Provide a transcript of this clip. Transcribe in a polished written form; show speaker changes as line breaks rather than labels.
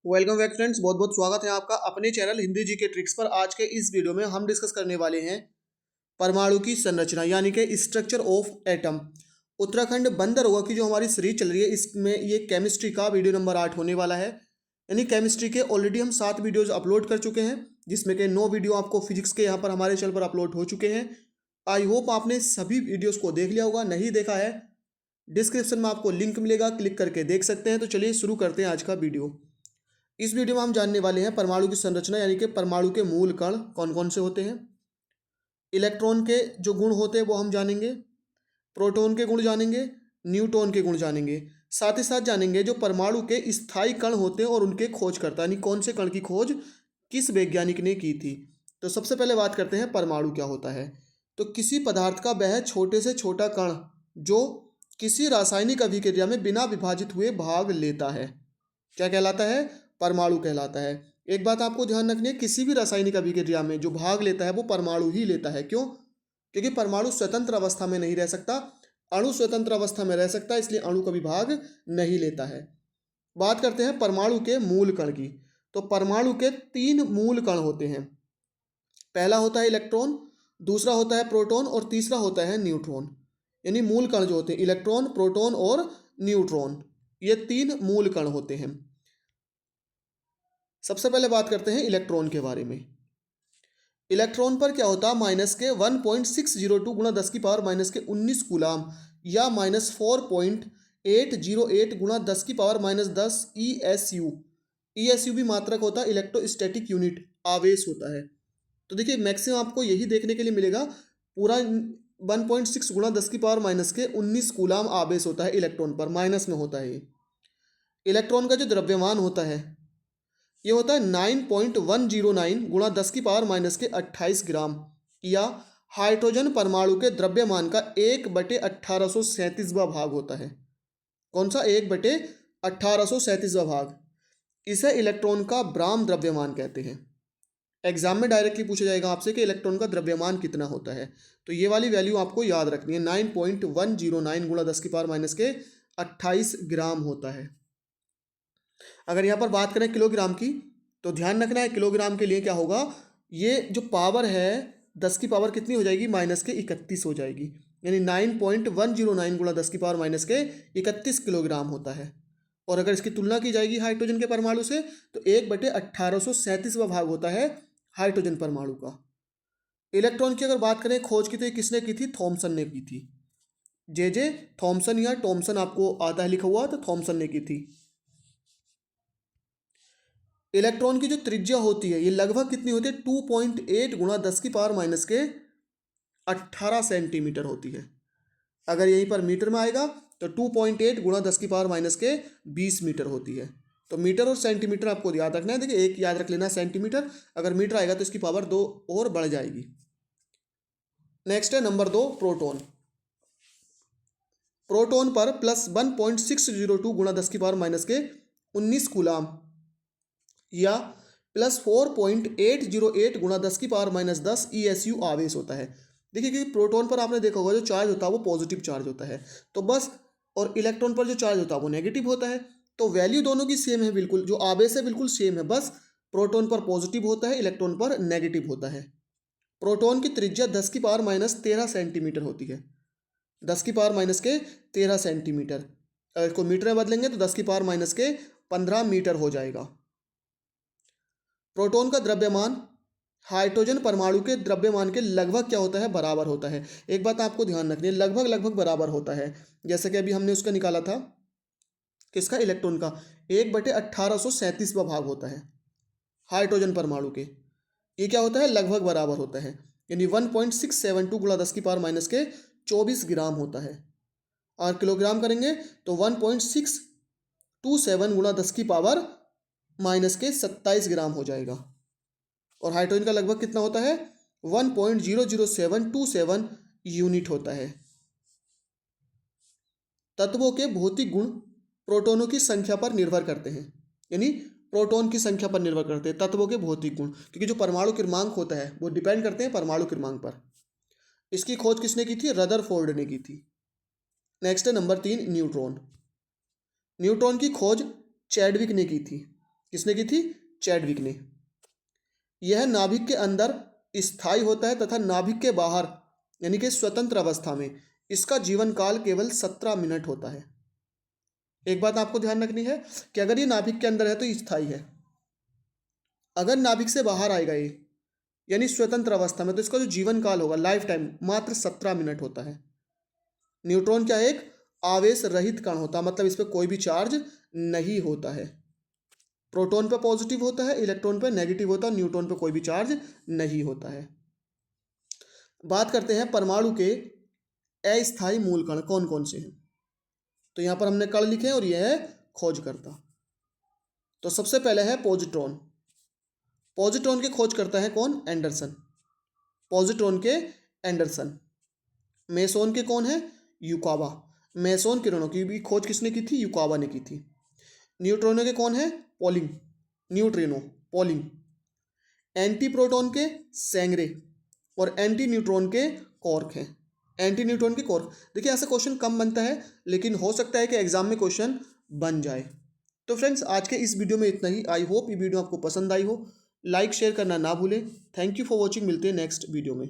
Welcome back friends, बहुत बहुत स्वागत है आपका अपने चैनल हिंदी जी के ट्रिक्स पर। आज के इस वीडियो में हम डिस्कस करने वाले हैं परमाणु की संरचना यानी कि स्ट्रक्चर ऑफ एटम। उत्तराखंड बंदरगाह की जो हमारी सीरीज चल रही है इसमें ये केमिस्ट्री का वीडियो नंबर 8 होने वाला है। यानी केमिस्ट्री के ऑलरेडी हम 7 वीडियोज़ अपलोड कर चुके हैं, जिसमें कि 9 वीडियो आपको फिजिक्स के यहाँ पर हमारे चैनल पर अपलोड हो चुके हैं। आई होप आपने सभी वीडियोज़ को देख लिया होगा, नहीं देखा है डिस्क्रिप्शन में आपको लिंक मिलेगा, क्लिक करके देख सकते हैं। तो चलिए शुरू करते हैं आज का वीडियो। इस वीडियो में हम जानने वाले हैं परमाणु की संरचना यानी कि परमाणु के मूल कण कौन कौन से होते हैं, इलेक्ट्रॉन के जो गुण होते हैं वो हम जानेंगे, प्रोटॉन के गुण जानेंगे, न्यूट्रॉन के गुण जानेंगे। साथ ही साथ जानेंगे जो परमाणु के स्थायी कण होते हैं और उनके खोजकर्ता यानी कौन से कण की खोज किस वैज्ञानिक ने की थी। तो सबसे पहले बात करते हैं परमाणु क्या होता है। तो किसी पदार्थ का वह छोटे से छोटा कण जो किसी रासायनिक अभिक्रिया में बिना विभाजित हुए भाग लेता है, क्या कहलाता है? परमाणु कहलाता है। एक बात आपको ध्यान रखनी है, किसी भी रासायनिक अभिक्रिया में जो भाग लेता है वो परमाणु ही लेता है। क्यों? क्योंकि परमाणु स्वतंत्र अवस्था में नहीं रह सकता, अणु स्वतंत्र अवस्था में रह सकता है, इसलिए अणु कभी भाग नहीं लेता है। बात करते हैं परमाणु के मूल कण की। तो परमाणु के 3 मूल कण होते हैं। पहला होता है इलेक्ट्रॉन, दूसरा होता है प्रोटॉन और तीसरा होता है न्यूट्रॉन। यानी मूल कण जो होते हैं इलेक्ट्रॉन, प्रोटॉन और न्यूट्रॉन, ये 3 मूल कण होते हैं। सबसे पहले बात करते हैं इलेक्ट्रॉन के बारे में। इलेक्ट्रॉन पर क्या होता है? माइनस के 1.602 गुणा 10 की पावर माइनस के 19 कूलाम या माइनस 4.808 गुणा 10 की पावर माइनस 10 ESU। ESU भी मात्रक होता है, इलेक्ट्रोस्टैटिक यूनिट, आवेश होता है। तो देखिए मैक्सिमम आपको यही देखने के लिए मिलेगा, पूरा 1.6 गुणा 10 की पावर माइनस के 19 कूलाम आवेश होता है इलेक्ट्रॉन पर, माइनस में होता है ये। इलेक्ट्रॉन का जो द्रव्यमान होता है ये होता है 9.109 गुणा 10 की पावर माइनस के 28 ग्राम, या हाइड्रोजन परमाणु के द्रव्यमान का 1/1837वां भाग होता है। कौन सा? 1/1837वां भाग। इसे इलेक्ट्रॉन का ब्राम द्रव्यमान कहते हैं। एग्जाम में डायरेक्टली पूछा जाएगा आपसे कि इलेक्ट्रॉन का द्रव्यमान कितना होता है, तो ये वाली वैल्यू आपको याद रखनी है। 9.109 गुणा 10 की पावर माइनस के 28 ग्राम होता है। अगर यहाँ पर बात करें किलोग्राम की, तो ध्यान रखना है किलोग्राम के लिए क्या होगा, ये जो पावर है 10 की पावर कितनी हो जाएगी? माइनस के 31 हो जाएगी। यानी 9.109 गुणा 10 की पावर माइनस के 31 किलोग्राम होता है। और अगर इसकी तुलना की जाएगी हाइड्रोजन के परमाणु से, तो 1/1837वां भाग होता है हाइड्रोजन परमाणु का। इलेक्ट्रॉन की अगर बात करें खोज की, तो ये किसने की थी? थॉमसन ने की थी। जे थॉमसन या टॉमसन आपको आता है लिखा हुआ, तो थॉमसन ने की थी। इलेक्ट्रॉन की जो त्रिज्या होती है ये लगभग कितनी होती है? 2.8 गुणा 10 की पावर माइनस के 18 सेंटीमीटर होती है। अगर यहीं पर मीटर में आएगा तो 2.8 गुणा 10 की पावर माइनस के 20 मीटर होती है। तो मीटर और सेंटीमीटर आपको याद रखना है। देखिए एक याद रख लेना सेंटीमीटर, अगर मीटर आएगा तो इसकी पावर 2 और बढ़ जाएगी। नेक्स्ट है नंबर 2, प्रोटॉन। प्रोटॉन पर प्लस 1.602 गुणा 10 की पावर माइनस के 19 कूलाम या प्लस 4.808 गुणा 10 की पावर माइनस 10 ESU आवेश होता है। देखिए कि प्रोटॉन पर आपने देखा होगा जो चार्ज होता है वो पॉजिटिव चार्ज होता है, तो बस, और इलेक्ट्रॉन पर जो चार्ज होता है वो नेगेटिव होता है। तो वैल्यू दोनों की सेम है, बिल्कुल जो आवेश है बिल्कुल सेम है, बस प्रोटॉन पर पॉजिटिव होता है, इलेक्ट्रॉन पर नेगेटिव होता है। प्रोटॉन की त्रिज्या 10 की पावर माइनस 13 सेंटीमीटर होती है। 10 की पावर माइनस के 13 सेंटीमीटर। अगर इसको मीटर में बदलेंगे तो 10 की पावर माइनस के 15 मीटर हो जाएगा। प्रोटॉन का द्रव्यमान हाइड्रोजन परमाणु के द्रव्यमान के लगभग क्या होता है? बराबर होता है। एक बात आपको ध्यान रखनी है, लगभग लगभग बराबर होता है। जैसे कि अभी हमने उसका निकाला था, किसका? इलेक्ट्रॉन का 1/1837वां भाग होता है हाइड्रोजन परमाणु के। ये क्या होता है? लगभग बराबर होता है। यानी 1.672 गुणा 10 की पावर माइनस के 24 ग्राम होता है। और किलोग्राम करेंगे तो 1.627 गुणा 10 की पावर माइनस के 27 ग्राम हो जाएगा। और हाइड्रोजन का लगभग कितना होता है? 1.00727 यूनिट होता है। तत्वों के भौतिक गुण प्रोटॉनों की संख्या पर निर्भर करते हैं। यानी प्रोटॉन की संख्या पर निर्भर करते हैं तत्वों के भौतिक गुण, क्योंकि जो परमाणु क्रमांक होता है वो डिपेंड करते हैं परमाणु क्रमांक पर। इसकी खोज किसने की थी? रदरफोर्ड ने की थी। नेक्स्ट है नंबर 3, न्यूट्रॉन। न्यूट्रॉन की खोज चैडविक ने की थी। किसने की थी? चैडविक ने। यह नाभिक के अंदर स्थायी होता है तथा नाभिक के बाहर यानी कि स्वतंत्र अवस्था में इसका जीवन काल केवल 17 मिनट होता है। एक बात आपको ध्यान रखनी है कि अगर ये नाभिक के अंदर है तो ये स्थायी है, अगर नाभिक से बाहर आएगा ये यानी स्वतंत्र अवस्था में, तो इसका जो जीवन काल होगा लाइफ टाइम मात्र 17 मिनट होता है। न्यूट्रॉन क्या है? एक आवेश रहित कण होता है, मतलब इस पर कोई भी चार्ज नहीं होता है। प्रोटॉन पे पॉजिटिव होता है, इलेक्ट्रॉन पे नेगेटिव होता है, न्यूट्रॉन पे कोई भी चार्ज नहीं होता है। बात करते हैं परमाणु के अस्थायी मूल कण कौन कौन से हैं। तो यहां पर हमने कण लिखे हैं और यह है खोजकर्ता। तो सबसे पहले है पॉजिट्रॉन। पॉजिट्रॉन के खोज करता है कौन? एंडरसन। पॉजिट्रॉन के एंडरसन। मेसोन के कौन है? युकावा। मेसोन किरणों की भी खोज किसने की थी? युकावा ने की थी। न्यूट्रॉनों के कौन है? Polling. Neutrino polling. Anti proton के सेंगरे और एंटी न्यूट्रॉन के कॉर्क हैं। एंटी न्यूट्रॉन के कॉर्क, देखिए ऐसा क्वेश्चन कम बनता है लेकिन हो सकता है कि एग्जाम में क्वेश्चन बन जाए। तो फ्रेंड्स आज के इस वीडियो में इतना ही। आई होप ये वीडियो आपको पसंद आई हो। लाइक शेयर करना ना भूलें। Thank you for watching. मिलते हैं नेक्स्ट वीडियो में।